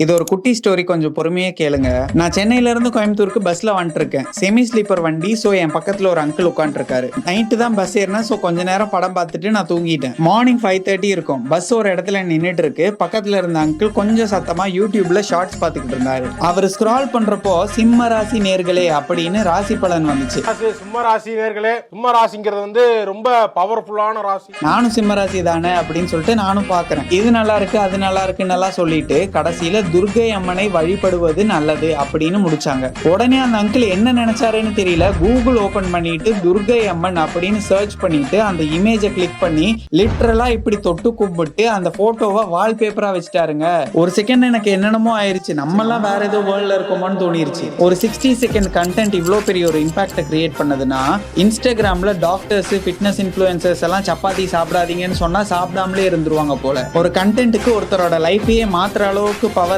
இது ஒரு குட்டி ஸ்டோரி, கொஞ்சம் பொறுமையா கேளுங்க. நான் சென்னையில இருந்து கோயம்புத்தூருக்கு பஸ்ல வந்துட்டு இருக்கேன். செமி ஸ்லீப்பர் வண்டி. சோ என் பக்கத்துல ஒரு அங்கிள் உட்காந்துருக்காரு. நைட்டு தான் பஸ் ஏறினேன். சோ கொஞ்ச நேரம் படம் பார்த்துட்டு நான் தூங்கிட்டேன். மார்னிங் 5:30 இருக்கும். பஸ் ஒரு இடத்துல நின்னுட்டு இருக்கு. பக்கத்துல இருந்த அங்கிள் கொஞ்சம் சத்தமா யூடியூப்ல ஷார்ட்ஸ் பார்த்துக்கிட்டு இருந்தாரு. அவர் ஸ்க்ரால் பண்றப்போ சிம்ம ராசி நேர்களே அப்படின்னு ராசி பலன் வந்துச்சு. சிம்ம ராசி நேர்களே, சிம்ம ராசிங்கிறது வந்து ரொம்ப பவர்ஃபுல்லான ராசி. நானும் சிம்ம ராசி தானே அப்படின்னு சொல்லிட்டு நானும் பாக்குறேன். இது நல்லா இருக்கு, அது நல்லா இருக்குன்னு எல்லாம் சொல்லிட்டு கடைசியில துர்கை அம்மனை வழிபடுவது நல்லது அப்படின்னு முடிச்சாங்க. உடனே அந்த அங்கிள் என்ன நினைச்சாருன்னு தெரியல, கூகுள் ஓபன் பண்ணிட்டு துர்கை அம்மன் அப்படின்னு சர்ச் பண்ணிட்டு அந்த இமேஜை கிளிக் பண்ணி லிட்டரலா இப்படி தொட்டு கும்பிட்டு அந்த போட்டோவை வால்பேப்பரா வச்சுட்டாருங்க. ஒரு செகண்ட் எனக்கு என்னென்னமோ ஆயிருச்சு, நம்ம எல்லாம் வேற ஏதோ வேர்ல்ட்ல இருக்கோமோன்னு தோணிருச்சு. ஒரு 60 செகண்ட் கண்டென்ட் இவ்வளவு பெரிய ஒரு இம்பாக்ட கிரியேட் பண்ணதுன்னா, இன்ஸ்டாகிராம்ல டாக்டர்ஸ், ஃபிட்னஸ் இன்ஃபுளுசர்ஸ் எல்லாம் சப்பாத்தி சாப்பிடாதீங்கன்னு சொன்னா சாப்பிடாமலே இருந்துருவாங்க போல. ஒரு கண்டென்ட்டுக்கு ஒருத்தரோட லைஃபையே மாத்துற அளவுக்கு பவர்